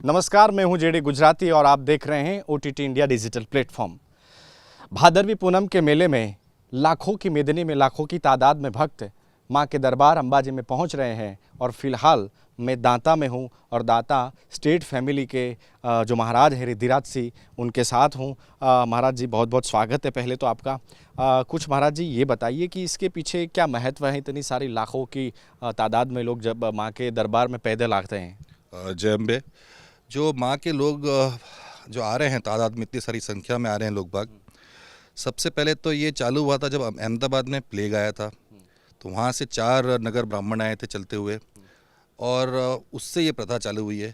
नमस्कार, मैं हूं जेडी गुजराती और आप देख रहे हैं OTT India digital platform. Bhadarvi Poonam के मेले में लाखों की मेदनी में लाखों की तादाद में भक्त मां के दरबार अंबाजी में पहुंच रहे हैं और फिलहाल मैं दांता में हूं और दांता स्टेट फैमिली के जो महाराज हैं रिद्धिराज सिंह उनके साथ हूं। महाराज जी बहुत बहुत स्वागत है पहले तो आपका। कुछ महाराज जी ये बताइए कि इसके पीछे क्या महत्व है, इतनी सारी लाखों की तादाद में लोग जब माँ के दरबार में पैदल आते हैं। जय अम्बे। जो माँ के लोग जो आ रहे हैं तादाद में, इतनी सारी संख्या में आ रहे हैं लोग बाग। सबसे पहले तो ये चालू हुआ था जब अहमदाबाद में प्लेग आया था, तो वहाँ से 4 नगर ब्राह्मण आए थे चलते हुए और उससे ये प्रथा चालू हुई है।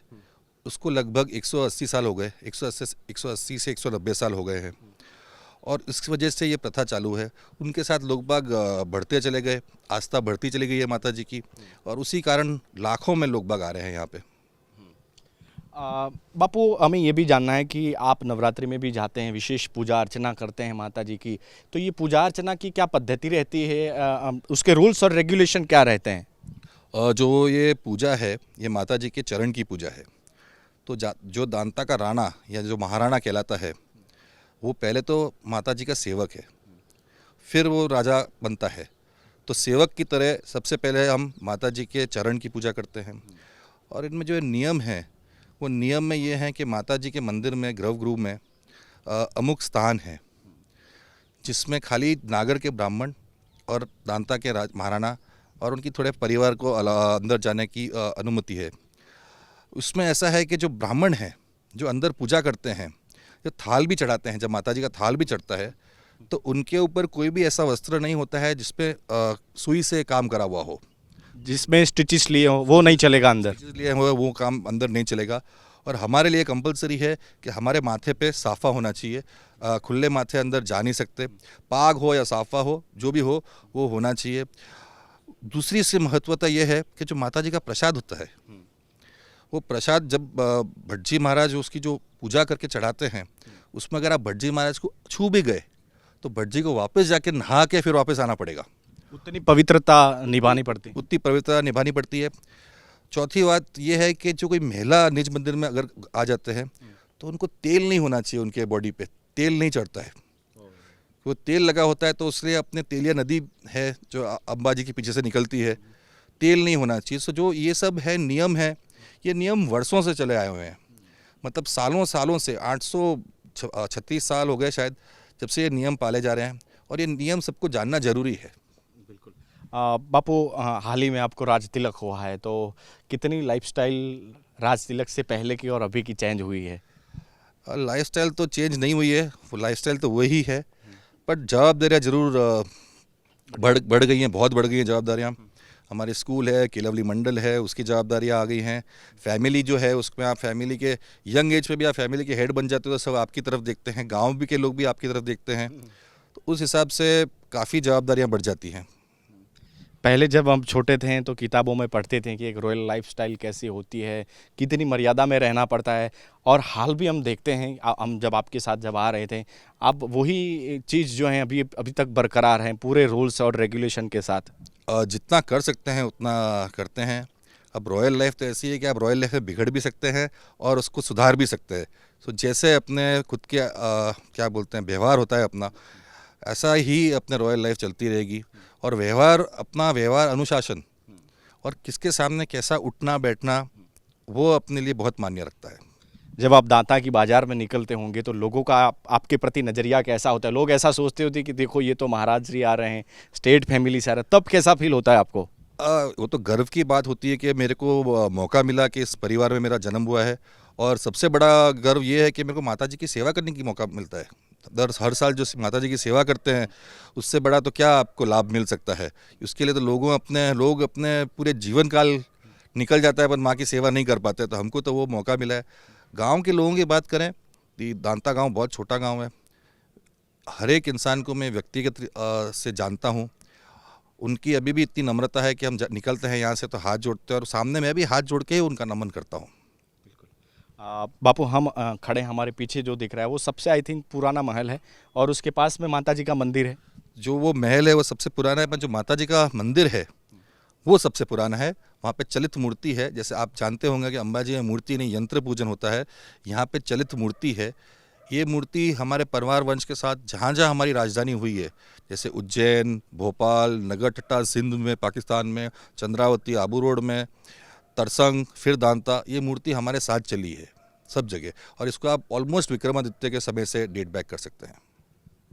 उसको लगभग 180 साल हो गए, 180 से 190 साल हो गए हैं और इस वजह से ये प्रथा चालू है। उनके साथ लोग बाग बढ़ते चले गए, आस्था बढ़ती चली गई है माता जी की और उसी कारण लाखों में लोग बाग आ रहे हैं यहाँ पे। बापू, हमें ये भी जानना है कि आप नवरात्रि में भी जाते हैं, विशेष पूजा अर्चना करते हैं माता जी की, तो ये पूजा अर्चना की क्या पद्धति रहती है, उसके रूल्स और रेगुलेशन क्या रहते हैं? जो ये पूजा है ये माता जी के चरण की पूजा है। तो जो दांता का राणा या जो महाराणा कहलाता है वो पहले तो माता जी का सेवक है, फिर वो राजा बनता है। तो सेवक की तरह सबसे पहले हम माता जी के चरण की पूजा करते हैं और इनमें जो नियम है वो नियम में ये है कि माता जी के मंदिर में गर्भगृह में अमुक स्थान है जिसमें खाली नागर के ब्राह्मण और दांता के महाराणा और उनकी थोड़े परिवार को अंदर जाने की अनुमति है। उसमें ऐसा है कि जो ब्राह्मण हैं जो अंदर पूजा करते हैं, जो थाल भी चढ़ाते हैं, जब माता जी का थाल भी चढ़ता है तो उनके ऊपर कोई भी ऐसा वस्त्र नहीं होता है जिसपे सुई से काम करा हुआ हो, जिसमें स्टिचेस लिए हो वो नहीं चलेगा, अंदर लिए हुए वो काम अंदर नहीं चलेगा। और हमारे लिए कंपलसरी है कि हमारे माथे पे साफ़ा होना चाहिए, खुले माथे अंदर जा नहीं सकते। पाग हो या साफ़ा हो, जो भी हो वो होना चाहिए। दूसरी इससे महत्वता यह है कि जो माता जी का प्रसाद होता है वो प्रसाद जब भटजी महाराज उसकी जो पूजा करके चढ़ाते हैं उसमें अगर आप भटजी महाराज को छू भी गए तो भटजी को वापस जाके नहा के फिर वापस आना पड़ेगा। उतनी पवित्रता निभानी पड़ती है। चौथी बात यह है कि जो कोई महिला निज मंदिर में अगर आ जाते हैं तो उनको तेल नहीं होना चाहिए, उनके बॉडी पे तेल नहीं चढ़ता है। वो तेल लगा होता है तो उसलिए अपने तेलिया नदी है जो अंबाजी के पीछे से निकलती है, तेल नहीं होना चाहिए। सो जो ये सब है नियम है, ये नियम वर्षों से चले आए हुए हैं, मतलब सालों से 836 साल हो गए शायद जब से ये नियम पाले जा रहे हैं और ये नियम सबको जानना जरूरी है। बिल्कुल। बापू, हाल ही में आपको राज तिलक हुआ है, तो कितनी लाइफस्टाइल राज तिलक से पहले की और अभी की चेंज हुई है? लाइफस्टाइल तो चेंज नहीं हुई है, वो लाइफस्टाइल तो वही है, बट जवाबदारियाँ ज़रूर बढ़ गई हैं, बहुत बढ़ गई हैं जवाबदारियाँ। हमारे स्कूल है, केलवली मंडल है, उसकी जवाबदारियाँ आ गई हैं। फैमिली जो है उसमें आप फैमिली के यंग एज पे भी आप फैमिली के हेड बन जाते हो तो सब आपकी तरफ देखते हैं, गांव भी के लोग भी आपकी तरफ देखते हैं, तो उस हिसाब से काफ़ी जवाबदारियाँ बढ़ जाती हैं। पहले जब हम छोटे थे तो किताबों में पढ़ते थे कि एक रॉयल लाइफस्टाइल कैसी होती है, कितनी मर्यादा में रहना पड़ता है, और हाल भी हम देखते हैं, हम जब आपके साथ जब आ रहे थे अब वही चीज़ जो है अभी तक बरकरार है पूरे रूल्स और रेगुलेशन के साथ। जितना कर सकते हैं उतना करते हैं। अब रॉयल लाइफ तो ऐसी है कि आप रॉयल लाइफ में बिगड़ भी सकते हैं और उसको सुधार भी सकते हैं। तो जैसे अपने खुद के क्या बोलते हैं व्यवहार होता है अपना, ऐसा ही अपने रॉयल लाइफ चलती रहेगी। और अपना व्यवहार अनुशासन और किसके सामने कैसा उठना बैठना वो अपने लिए बहुत मान्य रखता है। जब आप दांता की बाज़ार में निकलते होंगे तो लोगों का आपके प्रति नज़रिया कैसा होता है? लोग ऐसा सोचते होते कि देखो ये तो महाराज जी आ रहे हैं, स्टेट फैमिली से आ रहे हैं, तब कैसा फील होता है आपको? वो तो गर्व की बात होती है कि मेरे को मौका मिला कि इस परिवार में मेरा जन्म हुआ है और सबसे बड़ा गर्व ये है कि मेरे को माता जी की सेवा करने की मौका मिलता है। हर साल जो माता जी की सेवा करते हैं उससे बड़ा तो क्या आपको लाभ मिल सकता है। उसके लिए तो लोग अपने पूरे जीवन काल निकल जाता है पर माँ की सेवा नहीं कर पाते, तो हमको तो वो मौका मिला है। गांव के लोगों की बात करें, दांता गांव बहुत छोटा गांव है, हर एक इंसान को मैं व्यक्तिगत से जानता हूँ। उनकी अभी भी इतनी नम्रता है कि हम निकलते हैं यहाँ से तो हाथ जोड़ते हैं और सामने मैं भी हाथ जोड़ के ही उनका नमन करता हूँ। बापू, हम खड़े, हमारे पीछे जो दिख रहा है वो सबसे आई थिंक पुराना महल है और उसके पास में माता जी का मंदिर है। जो वो महल है वो सबसे पुराना है, पर जो माता जी का मंदिर है वो सबसे पुराना है। वहाँ पे चलित मूर्ति है, जैसे आप जानते होंगे कि अंबाजी में मूर्ति नहीं यंत्र पूजन होता है, यहाँ पे चलित मूर्ति है। ये मूर्ति हमारे परमार वंश के साथ जहाँ जहाँ हमारी राजधानी हुई है, जैसे उज्जैन, भोपाल, नगरटट्टा सिंध में, पाकिस्तान में, चंद्रावती आबू रोड में, तरसंग, फिर दांता, ये मूर्ति हमारे साथ चली है सब जगह। और इसको आप ऑलमोस्ट विक्रमादित्य के समय से डेट बैक कर सकते हैं।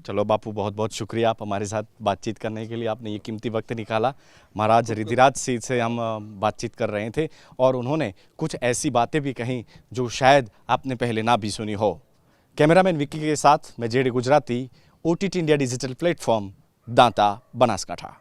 चलो बापू, बहुत बहुत शुक्रिया आप हमारे साथ बातचीत करने के लिए, आपने ये कीमती वक्त निकाला। महाराज रिधिराज सिंह से हम बातचीत कर रहे थे और उन्होंने कुछ ऐसी बातें भी कहीं जो शायद आपने पहले ना भी सुनी हो। कैमरामैन विक्की के साथ मैं JD Gujarati, OTT India digital platform, Danta, Banaskantha.